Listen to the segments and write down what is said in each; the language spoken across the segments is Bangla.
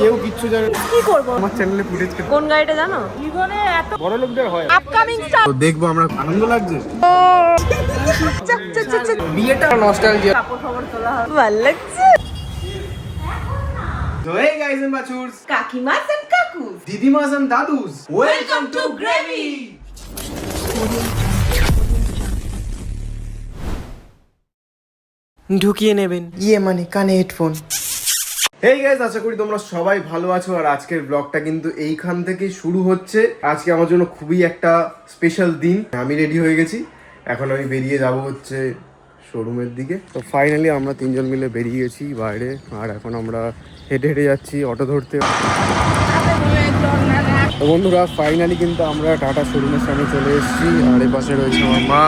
কেউ কিচ্ছু জানে না। কি করব আমার চ্যানেলে ফুটেজ কোন গাড়িটা জানো? জীবনে এত বড় লোকদের হয়। আপকামিং স্টার তো দেখবো আমরা, আনন্দ লাগছে। চক বিয়েটা নস্টালজিয়া। কাপড় খবর তোলা হবে, ভালো লাগছে। তো hey guys and bachurs, কাকিমাস এন্ড কাকুস, দিদিমাস and দাদুস, ওয়েলকাম টু গ্রেভি। ঢুকিয়ে নেবেন মানে কানে হেডফোন। হেই গাইস, আশা করি তোমরা সবাই ভালো আছো। আর আজকের ব্লগটা কিন্তু এইখান থেকে শুরু হচ্ছে। আজকে আমার জন্য খুবই একটা স্পেশাল দিন। আমি রেডি হয়ে গেছি, এখন আমি বেরিয়ে যাব হচ্ছে শোরুমের দিকে। তো ফাইনালি আমরা তিনজন মিলে বেরিয়ে গেছি বাইরে, আর এখন আমরা হেঁটে হেঁটে যাচ্ছি অটো ধরতে। তো বন্ধুরা, ফাইনালি কিন্তু আমরা টাটা শোরুমের সামনে চলে এসেছি। আর এপাশে রয়েছে আমার মা,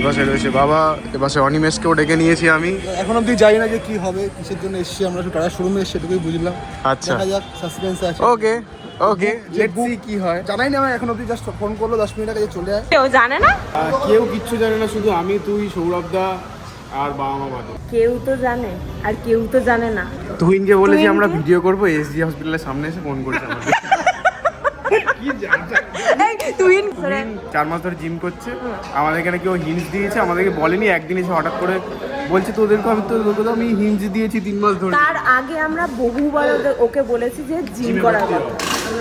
এপাশে রয়েছে বাবা, এপাশে অনিমেষকেও ডেকে নিয়েছি আমি। এখন অব্দি জানি না যে কি হবে, কিসের জন্য এসেছি আমরা, টাটা শোরুমে এসে সেটুকুই বুঝলাম। আচ্ছা, দেখা যাক, সাসপেন্স আছে। ওকে ওকে, লেটস সি কি হয়। জানাই না, আমার এখন অব্দি জাস্ট ফোন করলো 10 মিনিট আগে চলে আয়। কেউ জানে না, কেউ কিচ্ছু জানে না, শুধু আমি, তুই, সৌরভদা আর বাবা মা বাদে। কেউ তো জানে আর কেউ তো জানে না। তুহিনকে বলেছি আমরা তুহিনকে? ভিডিও করবো, এসজি হসপিটালের সামনে এসে ফোন করেছে আমাকে। কি জানতা? তুই 4 মাস ধরে জিম করছে, আমাদের এখানে কেউ হিন্টস দিয়েছে, আমাদেরকে বলেনি। একদিন এসে হঠাৎ করে বলছে তোদেরকে আমি হিন্টস দিয়েছি 3 মাস ধরে। তার আগে আমরা বহুবার ওকে বলেছি যে জিম করার কথা।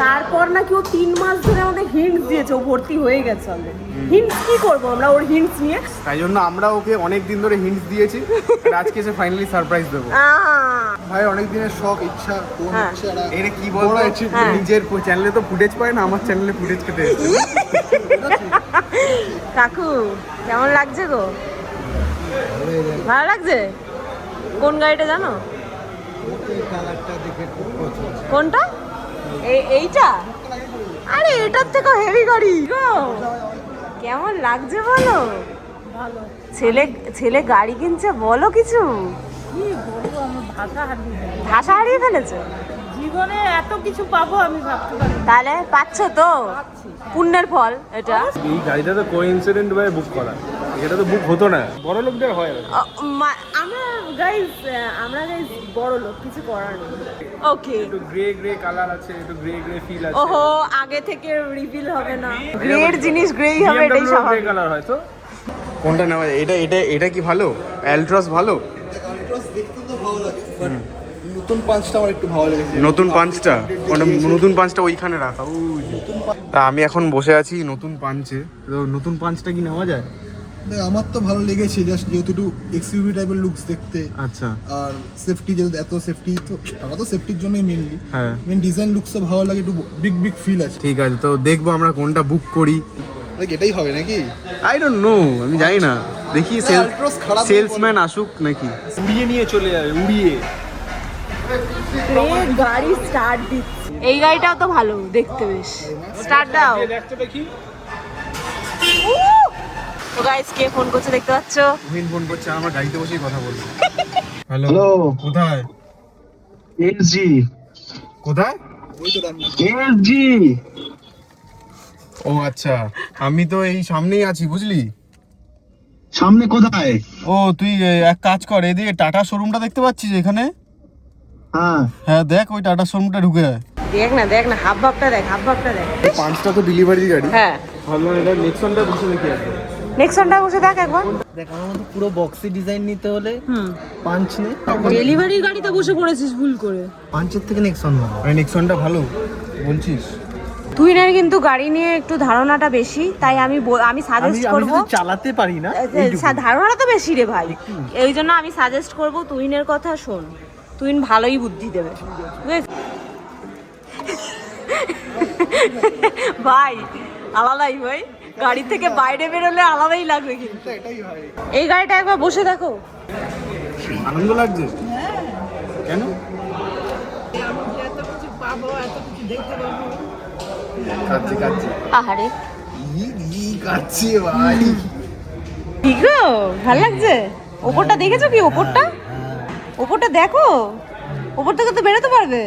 তারপর নাকি ও 3 মাস ধরে আমাদের হিন্টস দিয়েছে, ও ভর্তি হয়ে গেছে অলরেডি। হিন্টস কি করবো আমরা ওর হিন্টস নিয়ে? তাই জন্য আমরা ওকে অনেক দিন ধরে হিন্টস দিয়েছি, আর আজকে এসে ফাইনালি সারপ্রাইজ দেবো। ভাই অনেক দিনের শখ, ইচ্ছা পূরণ হ্যাঁ। হচ্ছে। এটা কি বলবো, হ্যাঁ। নিজের চ্যানেলে তো ফুটেজ পায় না, আমার চ্যানেলে ফুটেজ কেটে এসেছে। কাকু কেমন লাগছে গো? ভালো লাগছে? কোন গাড়িটা জানো? কোনটা? এইটা? আরে এটার থেকে হেভি গাড়ি গো। কেমন লাগছে বলো? ছেলে গাড়ি কিনছে, বলো কিছু। কি বলবো, আমার ভাষা হারিয়ে ফেলেছে। জীবনে এত কিছু পাবো আমি ভাবতে পারি। তাহলে পাচ্ছ তো, পুণ্যের ফল এটা। এই গাড়িটা তো কোইন্সিডেন্ট ভাবে বুক করা, এটা তো বুক হতো না, বড় লোকদের হয়। আমরা গাইস বড় লোক, কিছু করার নেই। ওকে, একটু গ্রে গ্রে কালার আছে, একটু গ্রে গ্রে ফিল আছে। ওহো, আগে থেকে রিভিল হবে না। গ্রের জিনিস গ্রেই হবে, এটাই গ্রে স্বাভাবিক। কালার হয় তো। কোনটা নেওয়া যায়? এটা কি ভালো? অ্যালট্রস ভালো? দেখতে তো ভালো লাগে, বাট নতুন পাঁচটা আমার একটু ভালো লেগেছে। নতুন পাঁচটা? নতুন পাঁচটা ওইখানে রাখা। তা আমি এখন বসে আছি নতুন পাঞ্চে। তো নতুন পাঞ্চটা কি নেওয়া যায়? দেখ, আমার তো ভালো লেগেছে, জাস্ট যেহেতু একটু এক্সইউভি টাইপের লুকস দেখতে। আচ্ছা, আর সেফটি, যেহেতু এত সেফটি, তো টাকা তো সেফটির জন্যই মেনলি। হ্যাঁ, মেন ডিজাইন লুকসও ভালো লাগে, একটু বিগ বিগ ফিল আছে। ঠিক আছে। তো দেখবো আমরা কোনটা বুক করি। দেখ, এটাই হবে নাকি? আই ডোন্ট নো, আমি জানি না। দেখি Altroz খারাপ সেলসম্যান আসুক নাকি, উড়িয়ে নিয়ে চলে যাবে, উড়িয়ে। গাড়ি স্টার্ট দিচ্ছে। এই গাড়িটাও তো ভালো দেখতে, বেশ। স্টার্ট দাও। তো গাইস, কে ফোন করছে দেখতে পাচ্ছ? তুহিন ফোন করছে, আমরা গাড়িতে বসেই কথা বলবো। Hello, hello. কোথায়? এসজি কোথায়? ওই তো দাম। এসজি ও আচ্ছা, আমি তো এই সামনেই আছি, বুঝলি? সামনে কোথায়? ও তুই এক কাজ কর, এদিকে টাটা শোরুমটা দেখতে পাচ্ছিস এখানে? হ্যাঁ, হ্যাঁ দেখ, ওই টাটা শোরুমটা ঢুকে যায়। দেখ না হাব ভাবটা দেখ, হাব ভাবটা দেখ। পাঁচটা তো ডেলিভারি গাড়ি। হ্যাঁ, ভাবলাম এটা নেক্সনটা বসে দেখি আর কি। নেক্সনটা বসে দেখ একবার। দেখ, আমার মতো পুরো বক্সি ডিজাইন নিতে হলে পাঞ্চ নে। ডেলিভারি গাড়িতে বসে পড়েছিস ভুল করে। পাঞ্চের থেকে নেক্সন ভালো। আরে নেক্সনটা ভালো বলছিস? তুহিনের কিন্তু গাড়ি নিয়ে একটু ধারণাটা বেশি, তাই আমি সাজেস্ট আমি করব। শুধু চালাতে পারি না। ধারণাটা তো বেশি রে ভাই, এই জন্য আমি সাজেস্ট করব তুহিনের কথা শোন। তুহিন ভালোই বুদ্ধি দেবে, বুঝেছিস? ভাই আলাদাই ভাই, গাড়ি থেকে বাইরে বেরোলে আলাদাই লাগবে কিন্তু। এই গাড়িটা একবার বসে দেখো। আনন্দ লাগছে? কেন? কাচ্ছি আহারে, কাচ্ছি ভাই। ঠিক গো, ভালো লাগছে? ওপরটা দেখেছো কি? ওপরটা দেখো, ওপর থেকে তো বেরোতে পারবে।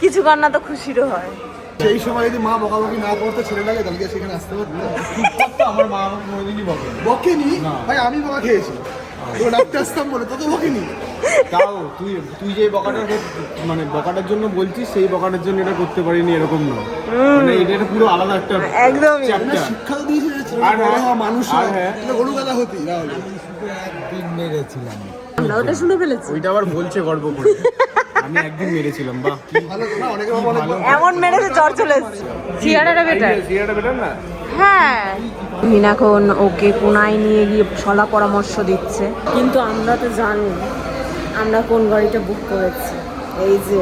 কিছু কান্না তো খুশিরও হয়। সেই সময় যদি মা বকাবকি না করতো ছেলেটাকে, তাহলে সেখানে আসতে পারতো। আমার মা আমাকে কোনোদিনই বলে বকেনি ভাই, আমি বকা খেয়েছি। তো ডাক্তার আসতাম বলে তো বকেনি। তাও তুই যে মানে বকাটার জন্য বলছিস সেই বকাটার জন্য এটা করতে পারিনি এরকম নয়, মানে এটা পুরো আলাদা একটা একদমই। chapter। শিক্ষা দিয়েছে আর হ্যাঁ, মানুষ আর হ্যাঁ। গরু গাদা হতি না হলে একদিন মেরেছিলাম। আমরা ওটা শুনে ফেলেছি। ওইটা আবার বলছে গর্ব করে আমি একদিন মেরেছিলাম, বাহ কি ভালো না অনেকে অনেক এমন মেরেছে জ্বর চলে এসেছে। সিয়ারাটা বেটার। সিগারেটটা বেটার না? হ্যাঁ, মিন এখন ওকে কোনায় নিয়ে গিয়ে সলা পরামর্শ দিচ্ছে, কিন্তু আমরা তো জানি আমরা কোন গাড়িটা বুক করেছি। এই যে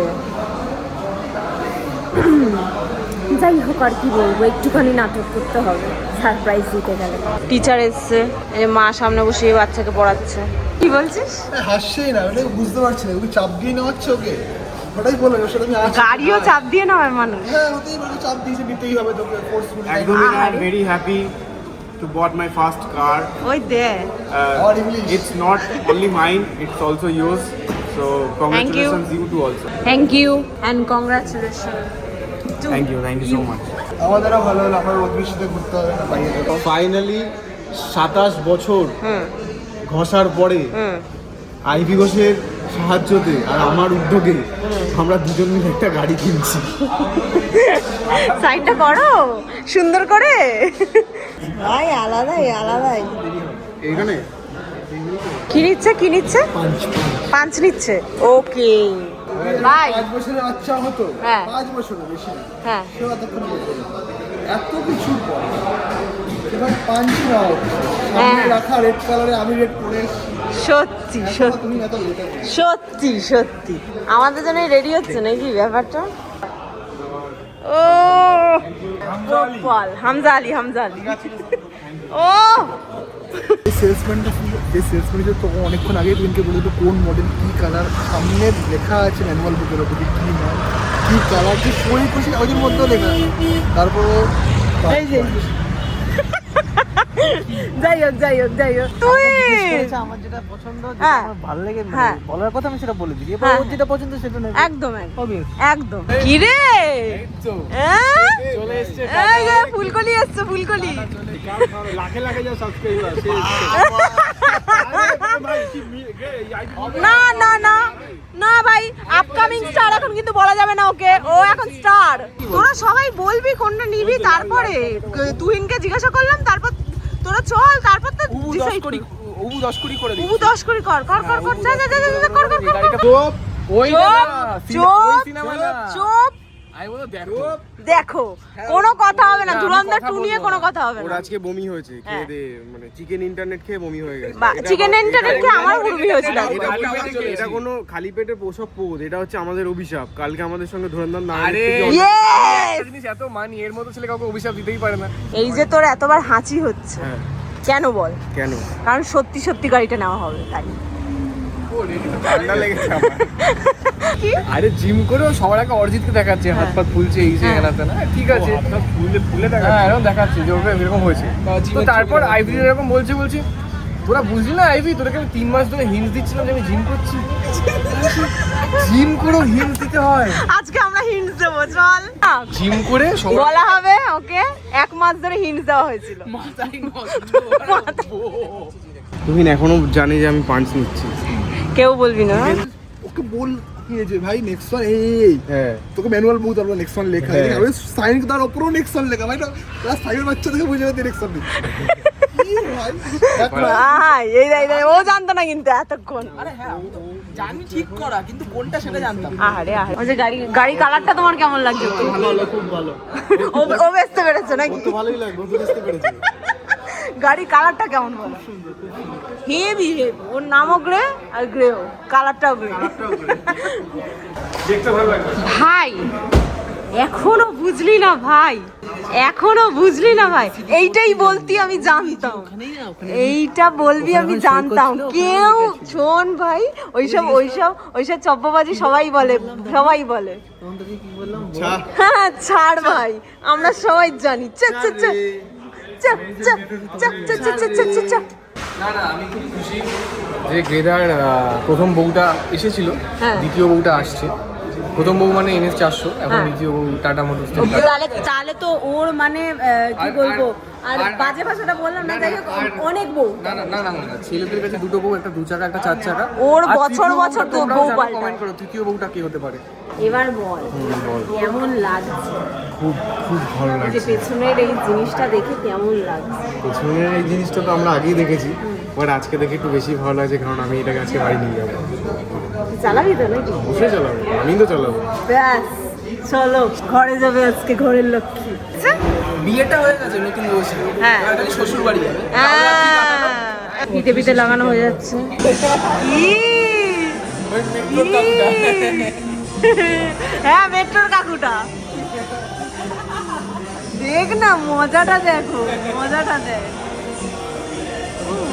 যাই হোক আর কি বলবো, একটুখানি নাটক করতে হবে সারপ্রাইজ দিতে গেলে। টিচার এসছে, এই মা সামনে বসে বাচ্চাকে পড়াচ্ছে। কি বলছিস? হাসছেই না, মানে বুঝতে পারছি না ওকে চাপ দিয়ে নেওয়া হচ্ছে ওকে, ওটাই বললাম ওর সাথে আমি আছি। গাড়িও চাপ দিয়ে না হয় মানুষ। হ্যাঁ হতেই পারে, চাপ দিয়েছে নিতেই হবে তোকে ফোর্সফুলি। একদমই না, I'm very happy to bought my first car. ওই দে। Or English. It's not only mine, it's also yours. So congratulations you too also. Thank you and congratulation. Thank you so much. আমাদেরও ভালো হলো, আমার অভিষেকে ঘুরতে হবে না বাইরে। ফাইনালি 27 বছর ঘষার পরে আইভি ঘোষের সাহায্যতে আর আমার উদ্যোগে আমরা দুজন মিলে একটা গাড়ি কিনছি। সাইনটা করো সুন্দর করে। ভাই আলাদাই আলাদাই। এখানে কি নিচ্ছে কি নিচ্ছে? পাঁচ নিচ্ছে। Okay bye. 5 বছরের বাচ্চা হতো, হ্যাঁ। 5 বছরের বেশি না, হ্যাঁ সে এতক্ষণ বলতো না। এত কিছুর পর এবার পাঞ্চি নেওয়া হচ্ছে সামনে হ্যাঁ। রাখা রেড কালারে, আমি রেড পরে সত্যি সত্যি তুমি এত লেটা করো। সত্যি সত্যি আমাদের জন্য রেডি হচ্ছে নাকি ব্যাপারটা? ও গোপাল হামজা আলী ও এই সেলসম্যানটা এই সেলসম্যান যে তোকে অনেকক্ষণ আগে তুইকে বলে তো কোন মডেল কি কালার, সামনে লেখা আছে ম্যানুয়াল বুকের ওপর কি নাম কি কালার কি সই করছি ওদের মধ্যেও লেখা আছে। তারপর এই যে যাই হোক তুই আমার যেটা পছন্দ, যেটা হ্যাঁ। আমার ভালো লেগে হ্যাঁ। বলার কথা আমি সেটা বলে দিই, এবার হ্যাঁ। ওর যেটা পছন্দ সেটা নেবে। একদম Obvious. একদম। কি রে হ্যাঁ? এই যে ফুলকলি এসছে ফুলকলি। লাখে লাখে যা সাবস্ক্রাইবার না না না না ভাই, আপকামিং স্টার এখন কিন্তু বলা যাবে না ওকে, ও এখন স্টার। তোরা সবাই বলবি কোনটা নিবি, তারপরে তুহিনকে জিজ্ঞাসা করলাম, তারপর তোরা চল, তারপর তো ডিসাইড করি। ওবু 10 কোটি করে দিই। উবু 10 করে কর যা কর চুপ ওই চুপ আমি বলো দেখো। দেখো কোনো কথা হবে না, ধুরন্ধর 2 নিয়ে কোনো কথা হবে ওর না। আজকে বমি হয়েছে খেয়ে দিয়ে, মানে চিকেন ইন্টারনেট খেয়ে বমি হয়ে গেছে। চিকেন ইন্টারনেট খেয়ে আমার বমি হয়েছিল। এটা কোনো খালি পেটে প্রসব পোদ, এটা হচ্ছে আমাদের অভিশাপ। কালকে আমাদের সঙ্গে ধুরন্ধর না Yes! জিনিস এত মানি, এর মতো ছেলে কাউকে অভিশাপ দিতেই পারে না। এই যে তোর এতবার হাঁচি হচ্ছে হ্যাঁ কেন বল? কেন? কারণ সত্যি সত্যি গাড়িটা নেওয়া হবে তাই। ঠান্ডা লেগেছে আমার। আরে জিম করেও সবার আগে অরিজিৎকে দেখাচ্ছে, হাত পা ফুলছে, এই যে এনাতে না, ঠিক আছে ফুলে দেখা হ্যাঁ এরকম দেখাচ্ছে যে ওকে এরকম হয়েছে। তো তারপর আইভি এরকম বলছে তোরা বুঝলি না আইভি, তোরাকে আমি 3 মাস ধরে হিন্স দিচ্ছিলাম যে আমি জিম করছি। জিম করে হিন্স দিতে হয়, আজকে আমরা হিন্টস দেবো, চল। জিম করে সবার বলা হবে ওকে 1 মাস ধরে হিন্টস দেওয়া হয়েছিল। মাথায় তুমি এখনো জানি যে আমি পাঞ্চ নিচ্ছি। কেউ বলবি না। ওকে বল কি যে ভাই নেক্সট ওয়ান এই হ্যাঁ তোকে ম্যানুয়াল বুক তারপর নেক্সট ওয়ান লেখা হ্যাঁ। আছে, সাইন তার উপরেও নেক্সট ওয়ান লেখা, ভাই না ক্লাস 5 এর বাচ্চা থেকে বুঝে যাবে নেক্সট ওয়ান ভাই এই ও জানতো না কিন্তু এতক্ষণ। আরে হ্যাঁ জানি ঠিক করা, কিন্তু কোনটা সেটা জানতাম। আরে ওই যে গাড়ি কালারটা তোমার কেমন লাগছে? ভালো, খুব ভালো। ও বেচতে পেরেছে নাকি? তো ভালোই লাগবে, তো বুঝতে পেরেছি। গাড়ি কালারটা কেমন বলো? হেভি ওর নামও গ্রে আর গ্রেও, কালারটাও গ্রে। দেখতে ভালো লাগবে। ভাই এখনো বুঝলি না ভাই, এইটাই বলতি আমি জানতাম, এইটা বলবি আমি জানতাম। কেউ শোন ভাই, ওইসব চব্ববাজি সবাই বলে। হ্যাঁ ছাড় ভাই, আমরা সবাই জানি। না আমি খুব খুশি যে গ্রেদার প্রথম বউটা এসেছিল, হ্যাঁ। দ্বিতীয় বউটা আসছে। প্রথম বউ মানে NS 400, এখন হ্যাঁ। দ্বিতীয় বউ টাটা মোটরস। তাহলে তাহলে তো ওর মানে কি বলবো, আর বাজে ভাষাটা বললাম না, যাই হোক অনেক বউ। না না না না না, ছেলেদের কাছে দুটো বউ, একটা 2 চাকা একটা 4 চাকা। ওর আর বছর তৃতীয় বছর তো তোমরাও বউ জানো, পাল্টায়। কমেন্ট করো তৃতীয় বউটা কি হতে পারে। এবার বল কেমন লাগছে, খুব খুব ভালো যে লাগছে। পেছনের এই জিনিসটা দেখে কেমন লাগছে? পেছনের এই জিনিসটা তো আমরা আগেই দেখেছি, বাট আজকে দেখে একটু বেশি ভালো লাগছে, কারণ আমি এটাকে আজকে বাড়ি নিয়ে যাবো। চালাবি তো নাকি? অবশ্যই চালাবো, আমি তো চালাবো। ব্যাস চলো ঘরে যাবে আজকে, ঘরের লক্ষ্মী। বিয়েটা হয়ে গেছে নতুন বউ ছিল, হ্যাঁ। তাহলে শ্বশুর বাড়ি যাবে। পিঠে পিঠে লাগানো হয়ে যাচ্ছে। হ্যাঁ মেট্রোর কাকুটা, দেখ না মজাটা, দেখো মজাটা দেখ,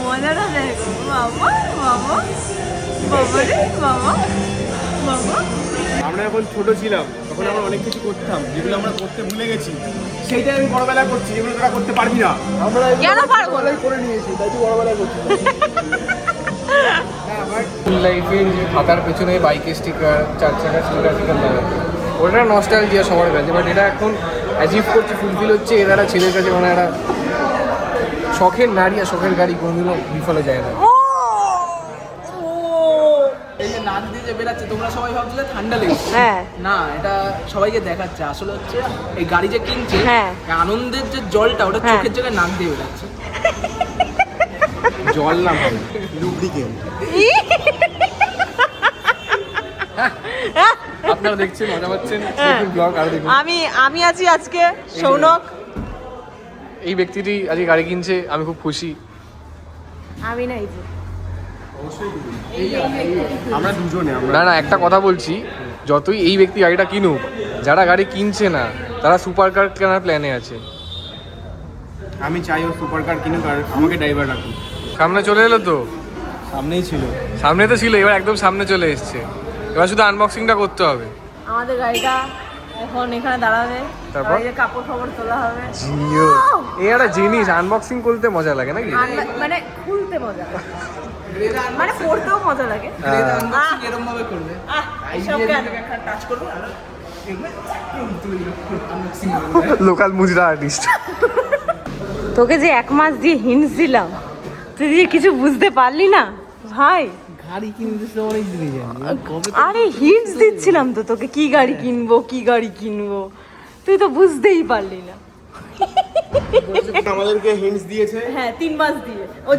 মজাটা দেখো। বাবা বাবা বাবা রে বাবা বাবা। আমরা যখন ছোট ছিলাম তখন আমরা অনেক কিছু করতাম যেগুলো আমরা করতে ভুলে গেছি, সেইটাই আমি বড়বেলা করছি, যেগুলো তোরা করতে পারবি না। আমরা কেন পারবো না? করে নিয়েছি, তাই তো বড়বেলায় করছি। স্কুল লাইফের যে খাতার পেছনে বাইকের স্টিকার, 4 চাকার স্টিকার লাগাতো, ওটা নস্টালজিয়া সবার কাছে। বাট এটা এখন অ্যাচিভ করছে, ফুলফিল হচ্ছে, এরা একটা ছেলের কাছে মানে একটা শখের নারী আর শখের গাড়ি কোনোদিনও বিফলে যায় না। এই যে নাচ দিয়ে যে বেরাচ্ছে, তোমরা সবাই ভাবছিলে ঠান্ডা লেগেছে, হ্যাঁ না এটা সবাইকে দেখাচ্ছে। আসলে হচ্ছে এই গাড়ি যে কিনছে, হ্যাঁ। এই আনন্দের যে জলটা ওটা হ্যাঁ। চোখের জায়গায় নাক দিয়ে বেরাচ্ছে। জল না ভাই, লুব্রিকেন্ট। আপনারা দেখছেন, মজা পাচ্ছেন, দেখুন ব্লগ আরো দেখুন। আমি আছি আজকে সৌনক, এই ব্যক্তিটি আজকে গাড়ি কিনছে, আমি খুব খুশি। আমি না এই যে আমরা দুজনে, আমরা না না, একটা কথা বলছি, যতই এই ব্যক্তি গাড়িটা কিনুক, যারা গাড়ি কিনছে না তারা সুপার কার কেনার প্ল্যানে আছে। আমি চাই ও সুপার কার কিনুক আর আমাকে ড্রাইভার রাখুক। সামনে চলে এলো তো, সামনেই ছিল। সামনে তো ছিল, এবার একদম সামনে চলে এসছে। এবার শুধু আনবক্সিংটা করতে হবে। আমাদের গাড়িটা এখন এখানে দাঁড়াবে, তারপর? এই যে কাপড় ফাপড় তোলা হবে। জিও, এই একটা জিনিস আনবক্সিং করতে মজা লাগে নাকি? মানে খুলতে মজা লাগে, মানে পড়তেও মজা লাগে। এরকম ভাবে করবে, এইসব কেন? টাচ করবে আর লোকাল মুজরা আর্টিস্ট। তোকে যে 1 মাস দিয়ে হিন্টস দিলাম, তুই যে কিছু বুঝতে পারলি না ভাই। গাড়ি কিনতে তো অনেক দিনই জানি, আরে হিন্টস দিচ্ছিলাম তো তোকে, কি গাড়ি কিনবো কি গাড়ি কিনবো, তুই তো বুঝতেই পারলি না। আমাদেরকে হিন্টস দিয়েছে, হ্যাঁ 3 মাস দিয়ে ও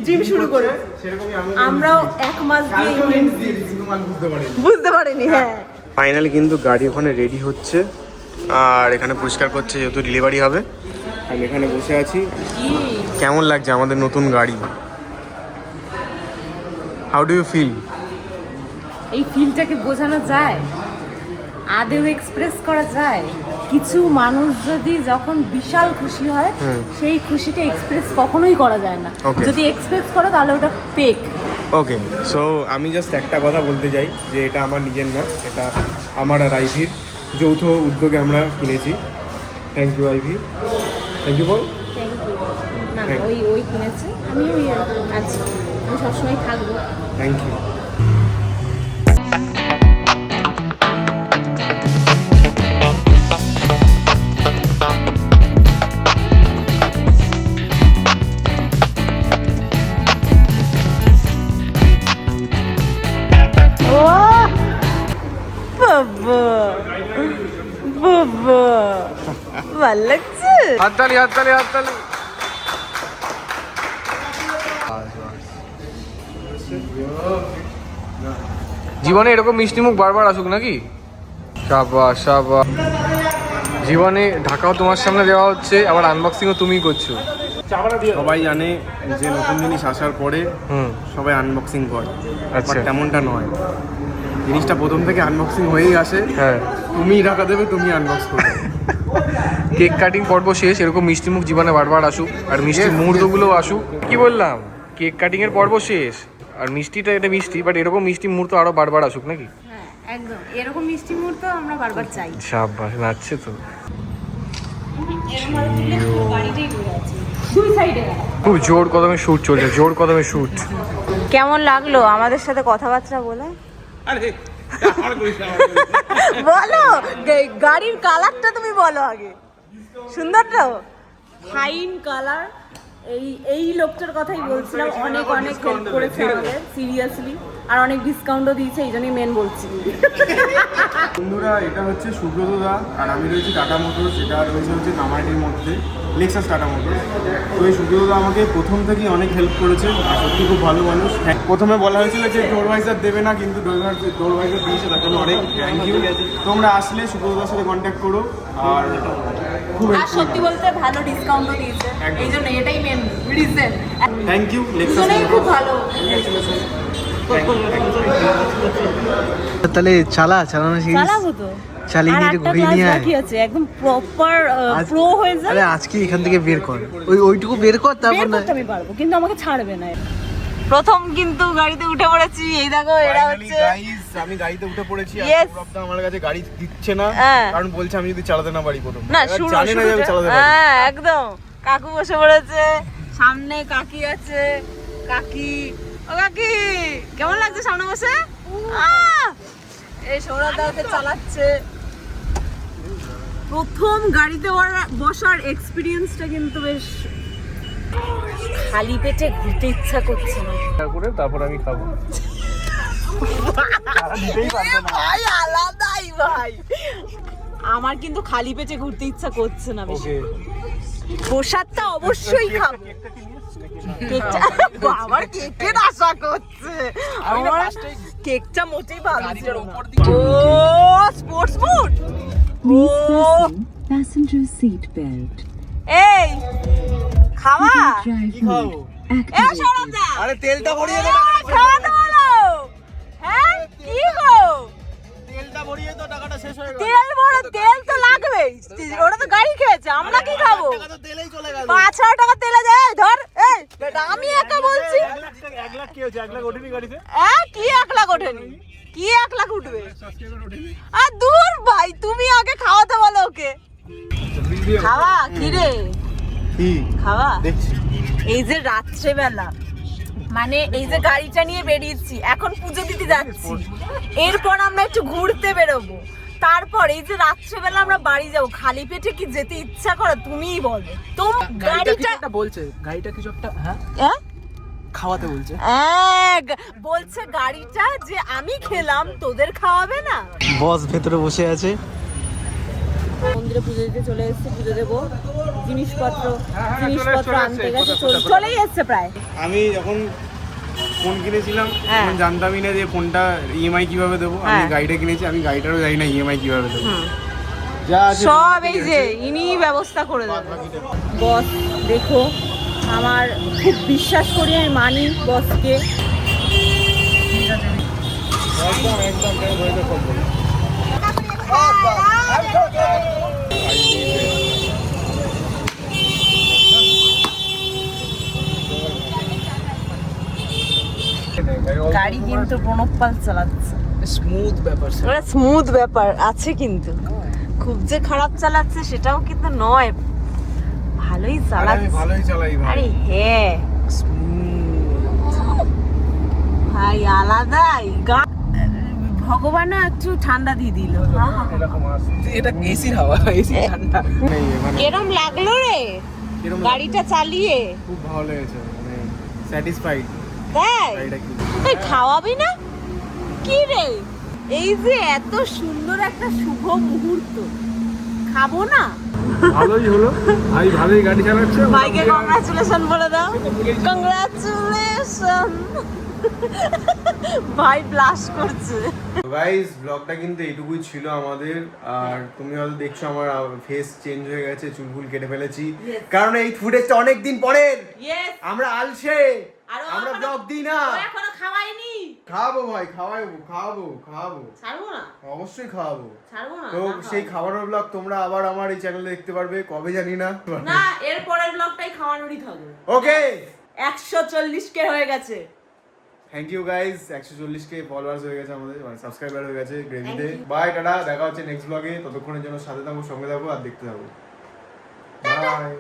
জিম শুরু করে, সেরকমই আমরাও 1 মাস দিয়ে hints দিয়েছি, কিন্তু মান বুঝতে পারিনি। বুঝতে পারিনি। হ্যাঁ ফাইনালি কিন্তু গাড়ি ওখানে রেডি হচ্ছে, আর এখানে পরিষ্কার করছে, যেহেতু ডেলিভারি হবে। আমি এখানে বসে আছি। কেমন লাগছে আমাদের নতুন গাড়ি? How do you feel? এই ফিলটাকে বোঝানো যায়, আদেও এক্সপ্রেস করা যায়? কিছু মানুষ যদি যখন বিশাল খুশি হয়, সেই খুশিটা এক্সপ্রেস কখনোই করা যায় না। Okay. যদি এক্সপ্রেস করে তাহলে ওটা পেক। ওকে, সো আমি জাস্ট একটা কথা বলতে চাই যে এটা আমার নিজের না, এটা আমার আর আইভির যৌথ উদ্যোগে আমরা কিনেছি। Thank you Ivy, thank you বল। Thank you. না Thank you. ওই কিনেছে, আমি ওই আছি, আমি সবসময় থাকবো। Thank you. ও বাবা বাবা, ভালো লাগছে। হাততালি হাততালি হাততালি। জীবনে এরকম মিষ্টি মুখ বারবার আসুক নাকি? শাবাশ শাবাশ। জীবনে ঢাকাও তোমার সামনে দেওয়া হচ্ছে, আবার আনবক্সিংও তুমিই করছো। সবাই জানে যে নতুন জিনিস আসার পরে সবাই আনবক্সিং করে, আচ্ছা। বাট তেমনটা নয়। জিনিসটা প্রথম থেকে আনবক্সিং হয়েই আসে, হ্যাঁ, তুমিই টাকা দেবে, তুমি আনবক্স করবে। কেক কাটিং পর্ব শেষ, এরকম মিষ্টি মুখ জীবনে বারবার আসুক, আর মিষ্টি মুহূর্তগুলো আসুক। কি বললাম? কেক কাটিং এর পর্ব শেষ, আর মিষ্টিটা এটা মিষ্টি, বাট এরকম মিষ্টি মুহূর্ত আরো বারবার আসুক নাকি? হ্যাঁ একদম, এরকম মিষ্টি মুহূর্ত আমরা বারবার চাই। শাবাশ, নাচছে তো। খুব জোর কদমে শুট চলছে, জোর কদমে শুট। কেমন লাগলো আমাদের সাথে কথাবার্তা বলে? আরে বলো গাড়ির কালারটা তুমি বলো আগে। সুন্দর তো, ফাইন কালার। এই লোকটার কথাই বলছিলাম, অনেক হেল্প করেছে আমাদের সিরিয়াসলি, আর অনেক ডিসকাউন্টও দিয়েছে, এই জন্যই মেন বলছি। বন্ধুরা, এটা হচ্ছে সুব্রত দা আর আমি রয়েছি টাটা মোটরস। এটা রয়েছে হচ্ছে নামাইটির মধ্যে লেক্সাস টাটা মোটরস। তো এই সুব্রত দা আমাকে প্রথম থেকেই অনেক হেল্প করেছে আর সত্যি খুব ভালো মানুষ। প্রথমে বলা হয়েছিল যে ডোর ভাইজার দেবে না, কিন্তু ডোর ভাইজার দিয়েছে, তার জন্য অনেক থ্যাংক ইউ। তোমরা আসলে সুব্রত দার সাথে কন্ট্যাক্ট করো। আর খুব আর সত্যি বলতে ভালো ডিসকাউন্টও দিয়েছে, এই জন্য এটাই main reason. Thank you Lexus খুব ভালো। তাহলে চালানো শিখিস? চালাবো তো, চালিয়ে আর নিয়ে একটা ঘুরিয়ে ক্লাস নিয়ে আয়। বাকি আছে, একদম প্রপার প্রো হয়ে যায়। আরে আজকে এখান থেকে বের কর, ওইটুকু বের কর, তারপর বের না করতে আমি পারবো, কিন্তু আমাকে ছাড়বে না। প্রথম কিন্তু গাড়িতে উঠে পড়েছি, এই দেখো এরা হচ্ছে আমি গাড়িতে উঠে পড়েছি। আর Yes. সৌরভদা আমার কাছে গাড়ি দিচ্ছে না, হ্যাঁ। কারণ বলছে আমি যদি চালাতে না পারি প্রথম। না এবার শুরু জানে না যে আমি চালাতে পারি। হ্যাঁ একদম। কাকু বসে পড়েছে, সামনে কাকি আছে। কাকি, ও কাকি কেমন লাগছে সামনে বসে? এই সৌরভ দা ওকে চালাচ্ছে। প্রথম গাড়িতে বসার এক্সপিরিয়েন্সটা কিন্তু বেশ, খালি পেটে ঘুরতে ইচ্ছা করছে না। করে তারপর আমি খাবো। ভাই আলাদাই ভাই, আমার কিন্তু খালি পেটে ঘুরতে ইচ্ছা করছে না বেশি। প্রসাদটা অবশ্যই খাবো। কেকটা বাবার কেকের আশা করছে, আমার কেকটা মোটেই ভালো ছিল না। ও স্পোর্টস বুট, ও Passenger seat belt. এই খাওয়া। Drive কি খাবো? এ সৌরভ দা, আরে তেলটা ভরিয়ে দে, খাওয়াতে বলো। হ্যাঁ কি গো, তেলটা ভরিয়ে তো টাকাটা শেষ হয়ে গেল। তেল বড়, তেল তো লাগবেই, ওরা তো গাড়ি খেয়েছে, আমরা কি খাবো? টাকা তো তেলেই চলে গেল। 5,000 টাকা তেলে যায়, ধর। এই বেটা, আমি একা বলছি। 1 লাখ কি হচ্ছে? 1 লাখ ওঠেনি গাড়িতে? কি 1 লাখ ওঠেনি? কি 1 লাখ উঠবে? আর দূর ভাই, তুমি আগে খাওয়াতে বলো ওকে। খাওয়া কি রে? কি খাওয়া দেখছি? এই যে রাত্রেবেলা, মানে এই যে গাড়িটা নিয়ে বেরিয়েছি, এখন পুজো দিতে যাচ্ছি, এরপর আমরা একটু ঘুরতে বেরোবো, তারপর এই যে রাত্রেবেলা আমরা বাড়ি যাবো, খালি পেটে কি যেতে ইচ্ছা করে তুমিই বলো। গাড়িটা বলছে, গাড়িটা কিছু একটা হ্যাঁ খাওয়াতে বলছে। বলছে গাড়িটা যে আমি খেলাম, তোদের খাওয়াবে না। বস ভেতরে বসে আছে। মন্দিরে পুজো দিতে চলে এসেছে, পুজো দেবো, জিনিসপত্র আনতে গেছে, চলেই এসছে প্রায়। আমি যখন ফোন কিনেছিলাম হ্যাঁ। তখন জানতামই না যে ফোনটা ইএমআই কিভাবে দেবো। আমি হ্যাঁ। গাড়িটা কিনেছি, আমি গাড়িটারও জানি না ইএমআই কিভাবে দেবো। যা আছে সব এই যে ইনিই ব্যবস্থা করে দেবে। বস দেখো, আমার খুব বিশ্বাস করি, আমি মানি বসকে। একদম একদম ধরে সব বলো। গাড়ি কিন্তু প্রণব পাল চালাচ্ছে, স্মুথ ব্যাপার স্যার। ওরা স্মুথ ব্যাপার আছে, কিন্তু খুব যে খারাপ চালাচ্ছে সেটাও কিন্তু নয়, ভালোই আরে আমি চালাচ্ছে। ভালোই চালাই ভাই। আরে হ্যাঁ ভাই, আলাদাই ভগবানও একটু ঠান্ডা দিয়ে দিল। এটা এসির হাওয়া, এসি ঠান্ডা। এরম লাগলো রে কিরম গাড়িটা চালিয়ে? খুব ভালো লেগেছে, মানে স্যাটিসফাইড তাই গাড়িটা কি। এই খাওয়াবি না কি রে? এই যে এত সুন্দর একটা শুভ মুহূর্ত, খাবো না? ভালোই হলো, আমি ভালোই গাড়ি চালাচ্ছে। ভাইকে কংগ্রাচুলেশন বলে দাও। কংগ্রাচুলেশন। ভাই ব্লাশ করছে। গাইস, ব্লগটা কিন্তু এইটুকুই ছিল আমাদের। আর তুমি হয়তো দেখছো আমার ফেস চেঞ্জ হয়ে গেছে, চুলফুল কেটে ফেলেছি, কারণ এই ফুটেজটা অনেক দিন পরের। ইয়েস, আমরা আলসে, আমরা ব্লগ দিই না। এখনো খাওয়াইনি। খাওয়াবো ভাই, খাওয়াবো। ছাড়বো না, অবশ্যই খাওয়াবো। ছাড়বো না। তো সেই খাওয়ানোর ব্লগ তোমরা আবার আমার এই চ্যানেলে দেখতে পারবে, কবে জানি না। না, এর পরের ব্লগটাই খাওয়ানোরই থাকবে। ওকে, 140K হয়ে গেছে। Thank you guys. 140K followers হয়ে গেছে আমাদের, মানে সাবস্ক্রাইবার হয়ে গেছে গ্রেভিতে। বাই, টাটা, দেখা হচ্ছে নেক্সট ব্লগে। ততক্ষণের জন্য সাথে থাকো, সঙ্গে থাকো আর দেখতে থাকো। বাই।